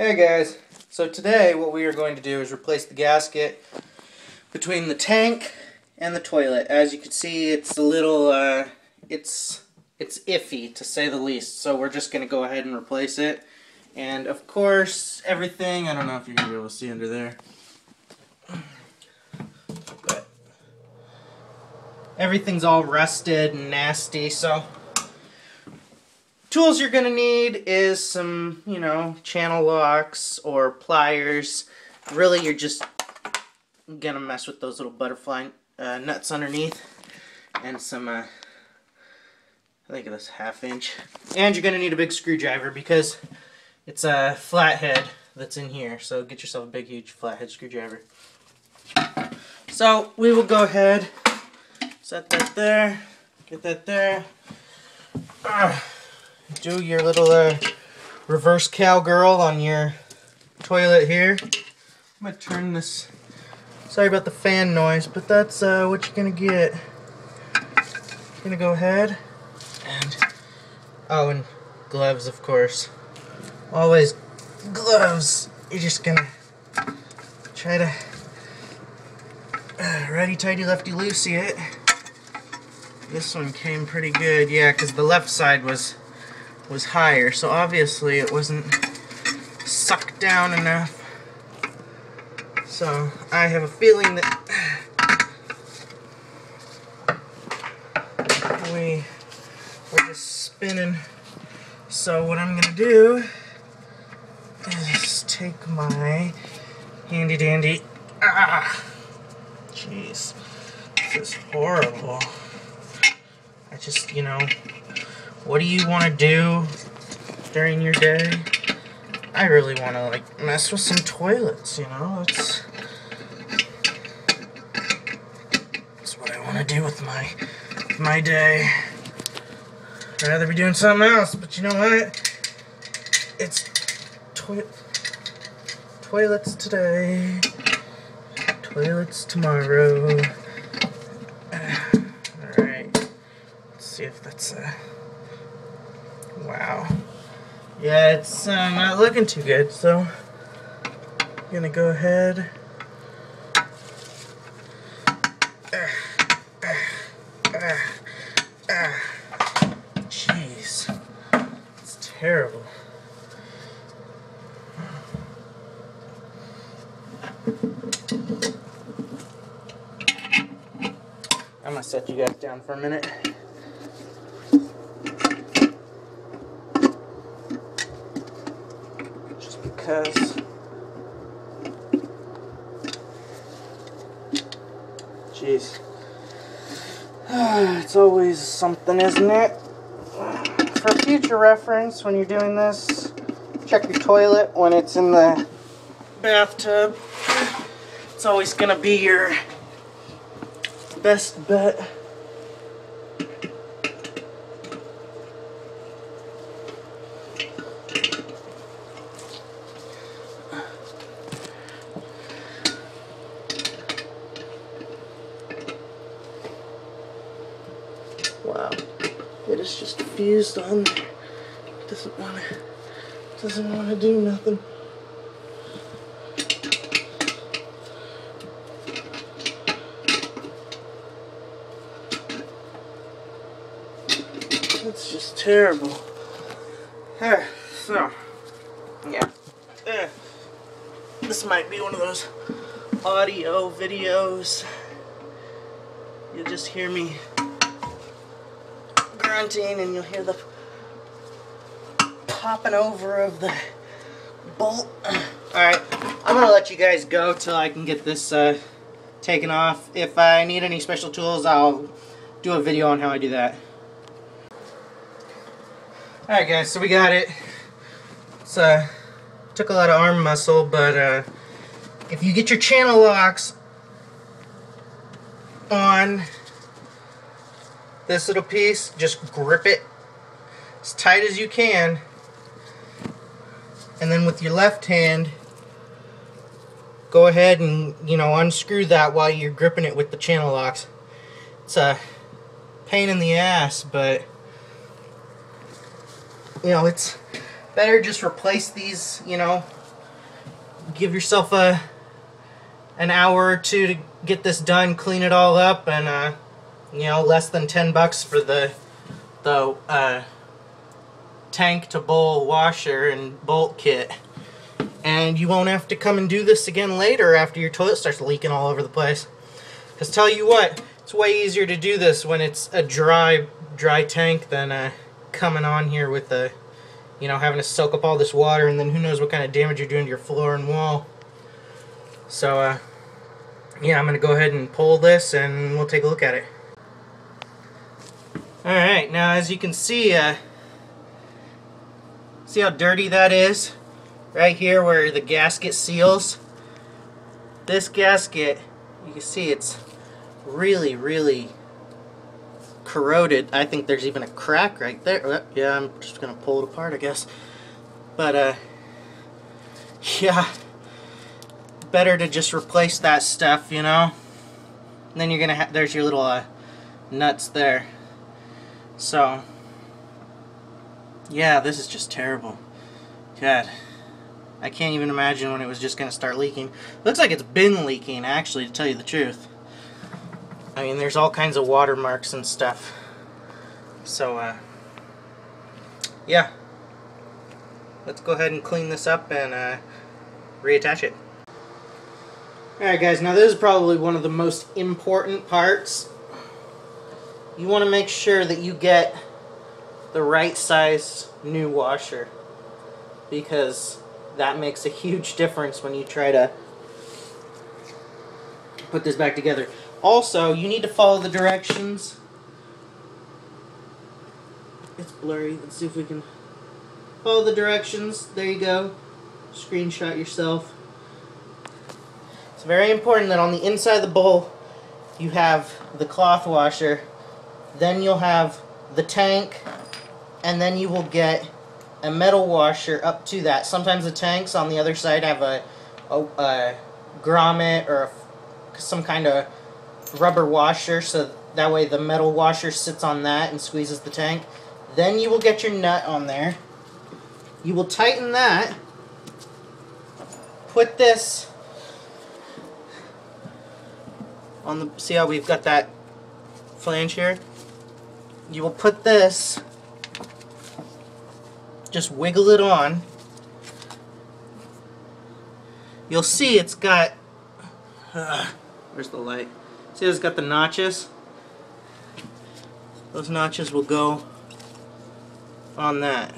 Hey guys, so today what we are going to do is replace the gasket between the tank and the toilet. As you can see, it's a little, it's iffy to say the least, so we're just going to go ahead and replace it. And of course, everything, I don't know if you're going to be able to see under there, but everything's all rusted and nasty, so tools you're going to need is some, channel locks or pliers. Really, you're just going to mess with those little butterfly nuts underneath. And some, I think of this 1/2 inch. And you're going to need a big screwdriver because it's a flathead that's in here. So get yourself a big, huge flathead screwdriver. So we will go ahead, set that there, get that there. Do your little reverse cowgirl on your toilet here. I'm going to turn this, sorry about the fan noise, but that's what you're going to get. You're going to go ahead and, and gloves, of course. Always gloves. You're just going to try to righty-tighty, lefty-loosey it. This one came pretty good, yeah, because the left side was higher, so obviously it wasn't sucked down enough. So I have a feeling that we're just spinning. So what I'm gonna do is take my handy dandy, jeez, this is horrible. I just, what do you want to do during your day? I really want to, mess with some toilets, That's what I want to do with my day. I'd rather be doing something else, but you know what? It's toilets today, toilets tomorrow. See if that's wow. Yeah, it's not looking too good, so I'm gonna go ahead. Jeez, it's terrible. I'm gonna set you guys down for a minute. Because jeez, it's always something, isn't it? For future reference, when you're doing this, check your toilet when it's in the bathtub. It's always gonna be your best bet. Wow, it is just fused on there. It doesn't want to do nothing. That's just terrible. So, yeah. This might be one of those audio videos. You'll just hear me grunting and you'll hear the popping over of the bolt. Alright, I'm going to let you guys go till I can get this taken off. If I need any special tools, I'll do a video on how I do that. Alright guys, so we got it. It's took a lot of arm muscle, but if you get your channel locks on this little piece, just grip it as tight as you can, and then with your left hand go ahead and unscrew that while you're gripping it with the channel locks. It's a pain in the ass, but it's better just replace these, give yourself an hour or two to get this done, clean it all up, and you know, less than $10 for the tank to bowl washer and bolt kit. And you won't have to come and do this again later after your toilet starts leaking all over the place. Because tell you what, it's way easier to do this when it's a dry tank than coming on here with you know, having to soak up all this water, and then who knows what kind of damage you're doing to your floor and wall. So yeah, I'm going to go ahead and pull this and we'll take a look at it. Alright, now as you can see, see how dirty that is? Right here where the gasket seals. This gasket, you can see it's really, really corroded. I think there's even a crack right there. Yeah, I'm just going to pull it apart, I guess. But, yeah, better to just replace that stuff, you know? And then you're going to have, there's your little nuts there. So, yeah, this is just terrible. God, I can't even imagine when it was just going to start leaking. Looks like it's been leaking, actually, to tell you the truth. I mean, there's all kinds of watermarks and stuff. So, yeah. Let's go ahead and clean this up and reattach it. Alright guys, now this is probably one of the most important parts. You want to make sure that you get the right size new washer, because that makes a huge difference when you try to put this back together. Also, you need to follow the directions. It's blurry. Let's see if we can follow the directions. There you go. Screenshot yourself. It's very important that on the inside of the bowl you have the cloth washer, then you'll have the tank, and then you will get a metal washer up to that. Sometimes the tanks on the other side have a grommet or some kind of rubber washer, so that way the metal washer sits on that and squeezes the tank. Then you will get your nut on there. You will tighten that. Put this on the, see how we've got that flange here? You will put this, just wiggle it on. You'll see it's got, where's the light? See it's got the notches? Those notches will go on that.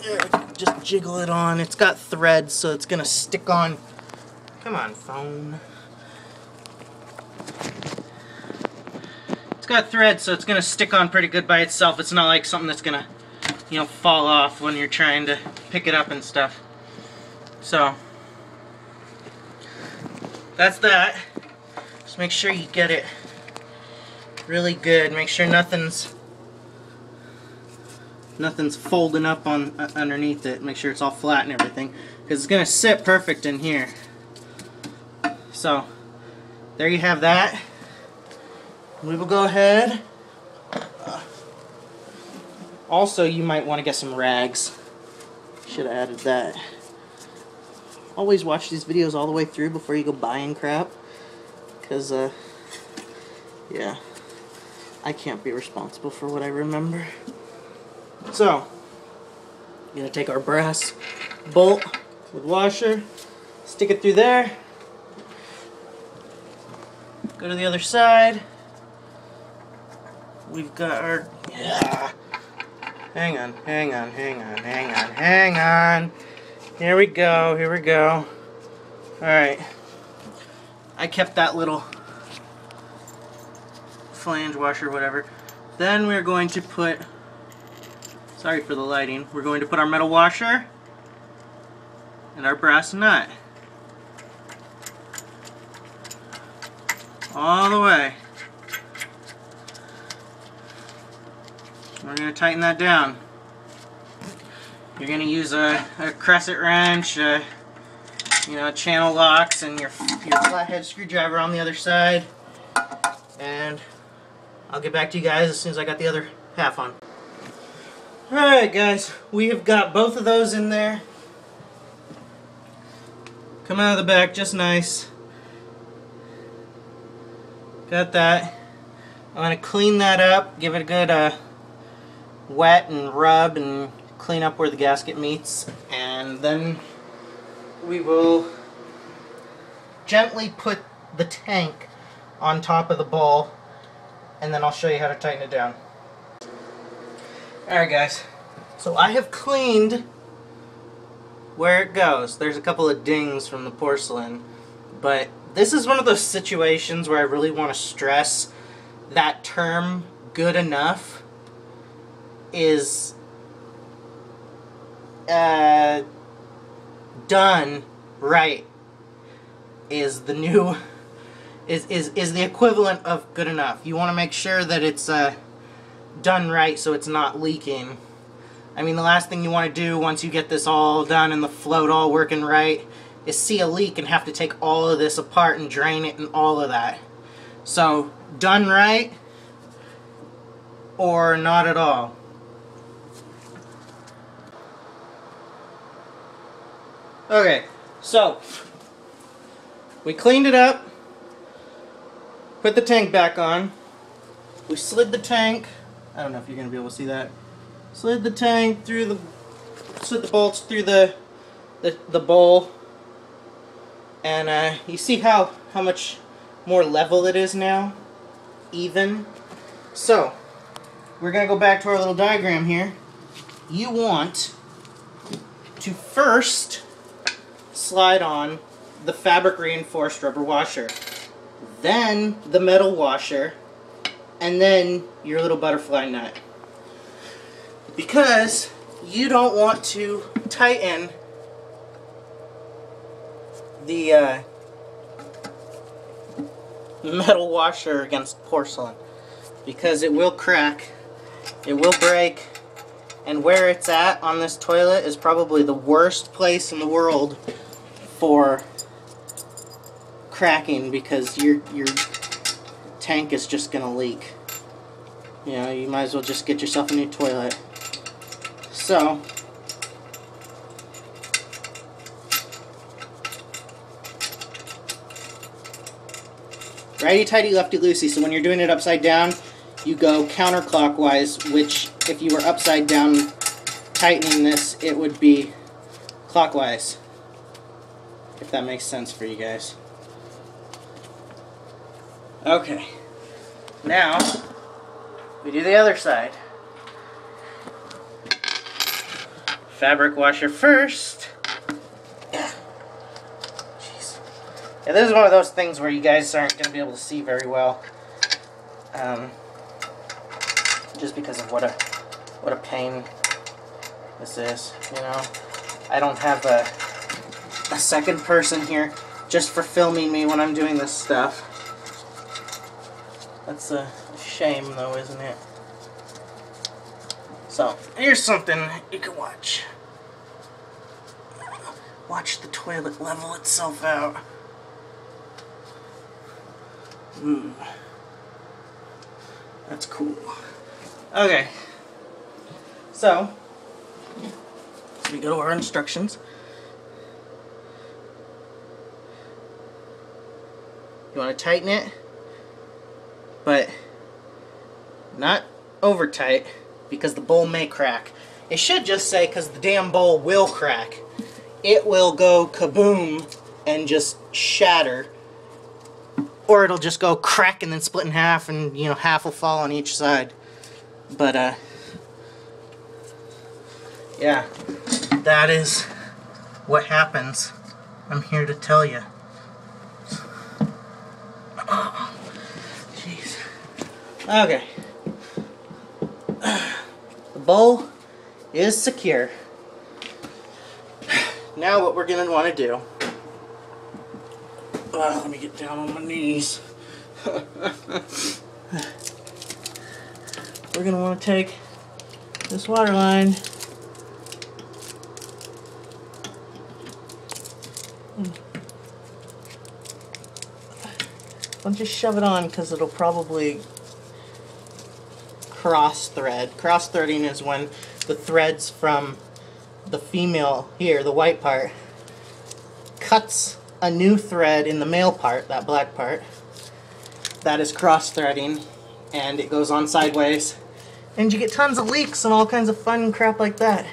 There, just jiggle it on. It's got threads, so it's gonna stick on. Come on, phone. It's got threads, so it's gonna stick on pretty good by itself. It's not like something that's gonna, you know, fall off when you're trying to pick it up and stuff. So that's that. Just make sure you get it really good. Make sure nothing's folding up on underneath it. Make sure it's all flat and everything, because it's gonna sit perfect in here. So there you have that. We will go ahead. Also, you might want to get some rags. Should have added that. Always watch these videos all the way through before you go buying crap, because yeah, I can't be responsible for what I remember. So, we're going to take our brass bolt with washer, stick it through there, go to the other side. We've got our, hang on. Here we go. Alright. I kept that little flange washer, whatever. Then we're going to put, sorry for the lighting, we're going to put our metal washer and our brass nut. All the way. We're going to tighten that down. You're going to use a crescent wrench, you know, channel locks, and your flathead screwdriver on the other side. And I'll get back to you guys as soon as I got the other half on. Alright guys, we have got both of those in there. Come out of the back just nice. Got that. I'm going to clean that up, give it a good wet and rub and clean up where the gasket meets, and then we will gently put the tank on top of the bowl, and then I'll show you how to tighten it down. Alright guys, so I have cleaned where it goes. There's a couple of dings from the porcelain, but this is one of those situations where I really want to stress that term good enough is done right is the new is the equivalent of good enough. You want to make sure that it's done right so it's not leaking. I mean, the last thing you want to do once you get this all done and the float all working right is see a leak and have to take all of this apart and drain it and all of that. So, done right or not at all. Okay, so we cleaned it up, put the tank back on, we slid the tank, I don't know if you're going to be able to see that, slid the tank through the, slid the bolts through the bowl, and you see how much more level it is now, even. So, we're going to go back to our little diagram here. You want to first slide on the fabric reinforced rubber washer, then the metal washer, and then your little butterfly nut. Because you don't want to tighten the metal washer against porcelain, because it will crack, it will break, and where it's at on this toilet is probably the worst place in the world for cracking, because your tank is just gonna leak. You know, you might as well just get yourself a new toilet. So righty-tighty, lefty-loosey, so when you're doing it upside down, you go counterclockwise, which if you were upside down tightening this, it would be clockwise. If that makes sense for you guys. Okay. Now, we do the other side. Fabric washer first. Jeez. Yeah, this is one of those things where you guys aren't going to be able to see very well. Just because of what a pain this is, you know. I don't have a second person here just for filming me when I'm doing this stuff. That's a shame though, isn't it? So, here's something you can watch. Watch the toilet level itself out. That's cool. Okay. So we go to our instructions. You want to tighten it, but not over tight, because the bowl may crack. It should just say, because the damn bowl will crack. It will go kaboom and just shatter, or it'll just go crack and then split in half, and you know, half will fall on each side. But yeah, that is what happens. I'm here to tell you. Oh, jeez. Okay. The bowl is secure. Now what we're going to want to do... let me get down on my knees. We're going to want to take this water line don't just shove it on, because it'll probably cross thread. Cross threading is when the threads from the female here, the white part, cuts a new thread in the male part, that black part. That is cross threading, and it goes on sideways. And you get tons of leaks and all kinds of fun crap like that.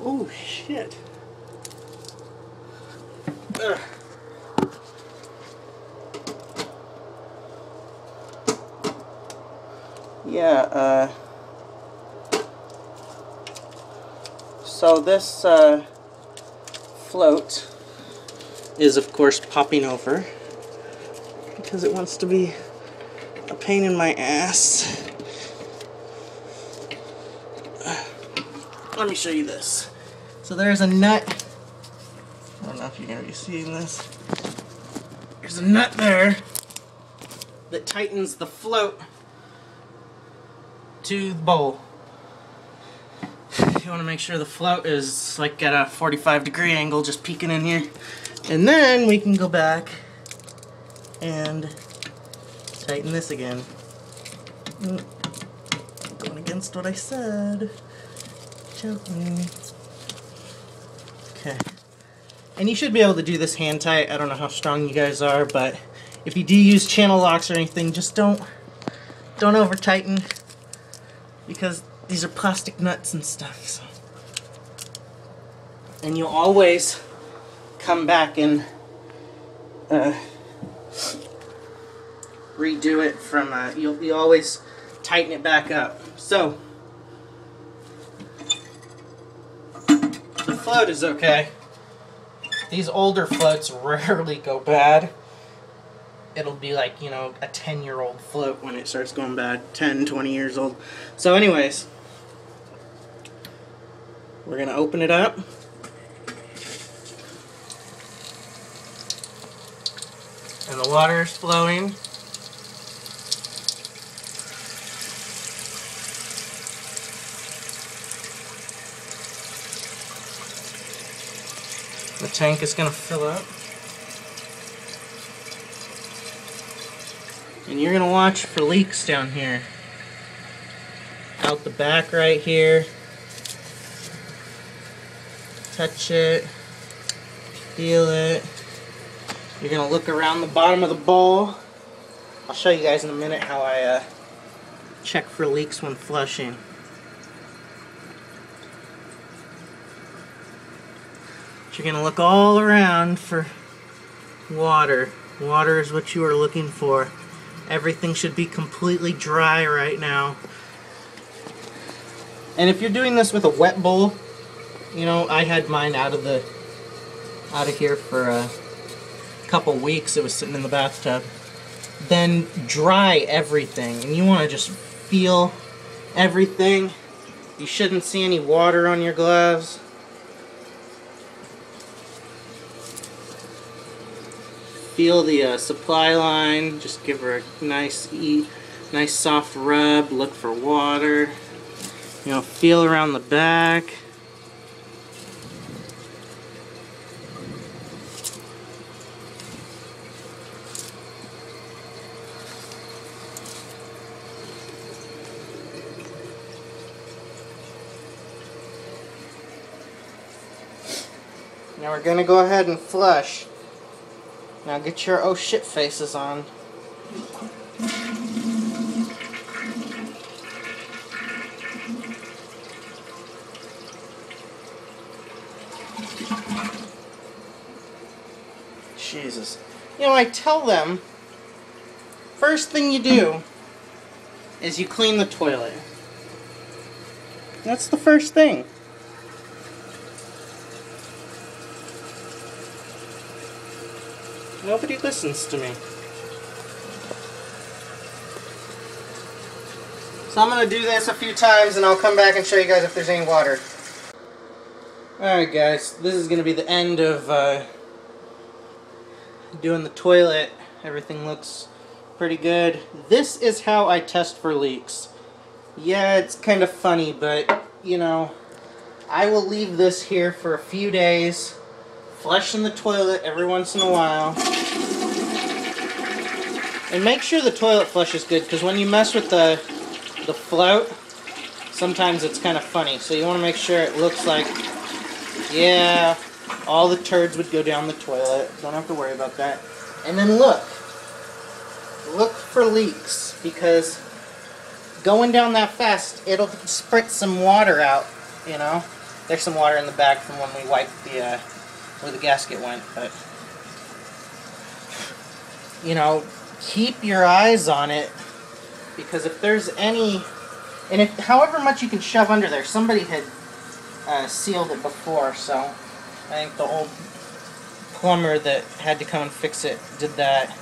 Oh shit. Ugh. Yeah, so this float is of course popping over because it wants to be a pain in my ass. Let me show you this. So there's a nut. I don't know if you're going to be seeing this. There's a nut there that tightens the float to the bowl. You want to make sure the float is like at a 45-degree angle, just peeking in here. And then we can go back and tighten this again. Going against what I said. Gently. Okay. And you should be able to do this hand tight. I don't know how strong you guys are, but if you do use channel locks or anything, just don't over tighten, because these are plastic nuts and stuff. So. And you'll always come back and redo it from you always tighten it back up. So the float is okay. These older floats rarely go bad. It'll be like, you know, a 10-year-old float when it starts going bad. 10, 20 years old. So anyways, we're going to open it up. And the water is flowing. The tank is going to fill up. And you're going to watch for leaks down here. Out the back right here. Touch it. Feel it. You're going to look around the bottom of the bowl. I'll show you guys in a minute how I check for leaks when flushing. You're going to look all around for water. Water is what you are looking for. Everything should be completely dry right now. And if you're doing this with a wet bowl, you know, I had mine out of here for a couple weeks. It was sitting in the bathtub. Then dry everything, and you want to just feel everything. You shouldn't see any water on your gloves. Feel the supply line. Just give her a nice soft rub. Look for water. You know, feel around the back. Now we're gonna go ahead and flush. Now get your oh shit faces on. Jesus. You know, I tell them, first thing you do is you clean the toilet. That's the first thing. Nobody listens to me. So I'm going to do this a few times and I'll come back and show you guys if there's any water. Alright guys, this is going to be the end of doing the toilet. Everything looks pretty good. This is how I test for leaks. Yeah, it's kind of funny, but you know, I will leave this here for a few days. Flush in the toilet every once in a while. And make sure the toilet flush is good, because when you mess with the the float, sometimes it's kind of funny. So you want to make sure it looks like, yeah, all the turds would go down the toilet. Don't have to worry about that. And then look for leaks, because going down that fast, it'll spritz some water out, you know. There's some water in the bag from when we wiped the, where the gasket went, but, you know, keep your eyes on it, because if there's any, and if, however much you can shove under there, somebody had sealed it before, so I think the old plumber that had to come and fix it did that.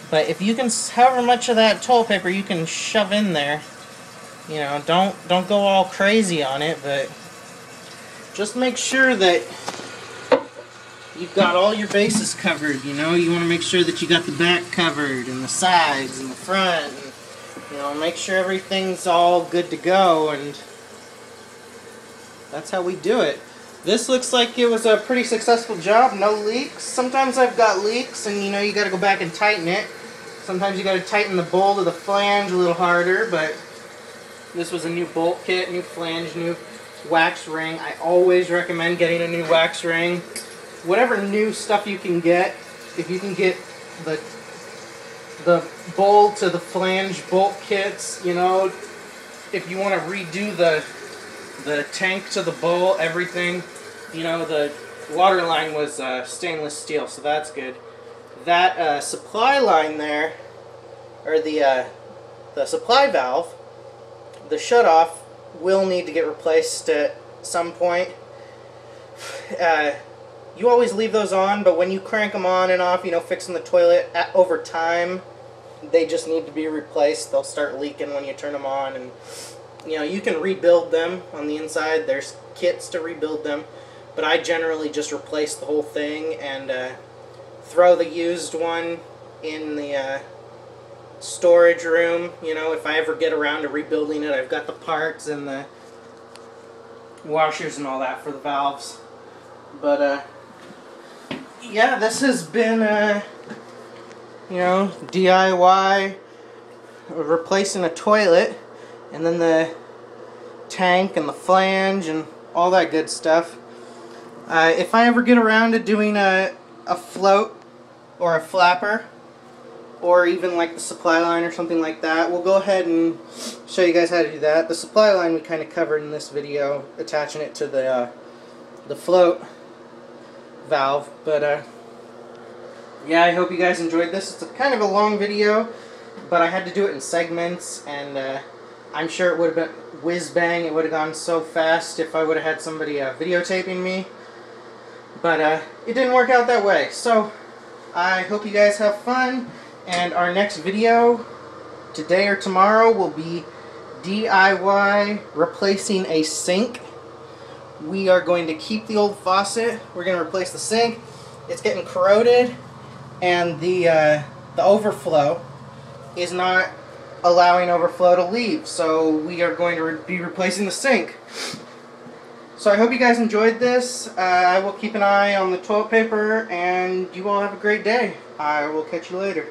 But if you can, however much of that toilet paper you can shove in there, you know, don't go all crazy on it, but just make sure that you've got all your bases covered, you know. You want to make sure that you got the back covered, and the sides, and the front, and, you know, make sure everything's all good to go, and that's how we do it. This looks like it was a pretty successful job, no leaks. Sometimes I've got leaks, and, you know, you got to go back and tighten it. Sometimes you got to tighten the bowl to the flange a little harder, but this was a new bolt kit, new flange, new wax ring. I always recommend getting a new wax ring. Whatever new stuff you can get, if you can get the bowl to the flange bolt kits, you know, if you want to redo the tank to the bowl, everything, you know, the water line was stainless steel, so that's good. That supply line there, or the supply valve, the shutoff will need to get replaced at some point. You always leave those on, but when you crank them on and off, you know, fixing the toilet, over time, they just need to be replaced. They'll start leaking when you turn them on, and, you know, you can rebuild them on the inside. There's kits to rebuild them, but I generally just replace the whole thing and throw the used one in the storage room. You know, if I ever get around to rebuilding it, I've got the parts and the washers and all that for the valves. But yeah, this has been you know, DIY replacing a toilet, and then the tank and the flange and all that good stuff. If I ever get around to doing a float or a flapper, or even like the supply line or something like that, we'll go ahead and show you guys how to do that. The supply line we kind of covered in this video, attaching it to the float valve. But yeah, I hope you guys enjoyed this. It's kind of a long video, but I had to do it in segments, and I'm sure it would have been whiz-bang. It would have gone so fast if I would have had somebody videotaping me. But it didn't work out that way. So I hope you guys have fun, and our next video, today or tomorrow, will be DIY replacing a sink. We are going to keep the old faucet. We're going to replace the sink. It's getting corroded, and the overflow is not allowing overflow to leave, so we are going to be replacing the sink. So I hope you guys enjoyed this. I will keep an eye on the toilet paper, and you all have a great day. I will catch you later.